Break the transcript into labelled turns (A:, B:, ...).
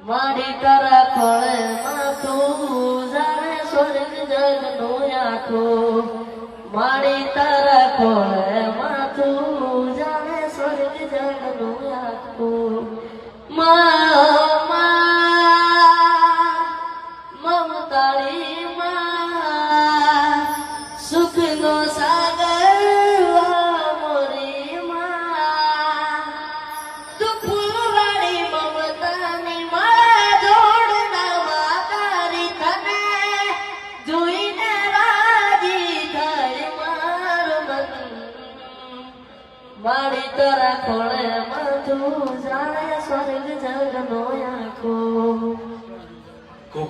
A: મારી તારા ખોળે માથું જાણે સ્વર્ગ જગનું આખું મારી તારા ખોળે માથું જાણે સ્વર્ગ જગનું આખું મમતાળી માં સુખનો સાગર મોરી માં તું ફૂલવાળી મમતાની માળા જોડનાવા તારી તને જોઈને રાજી થાય મારું મન મારી તારા ખોળે માથું જાણે સ્વર્ગ જગનો આખું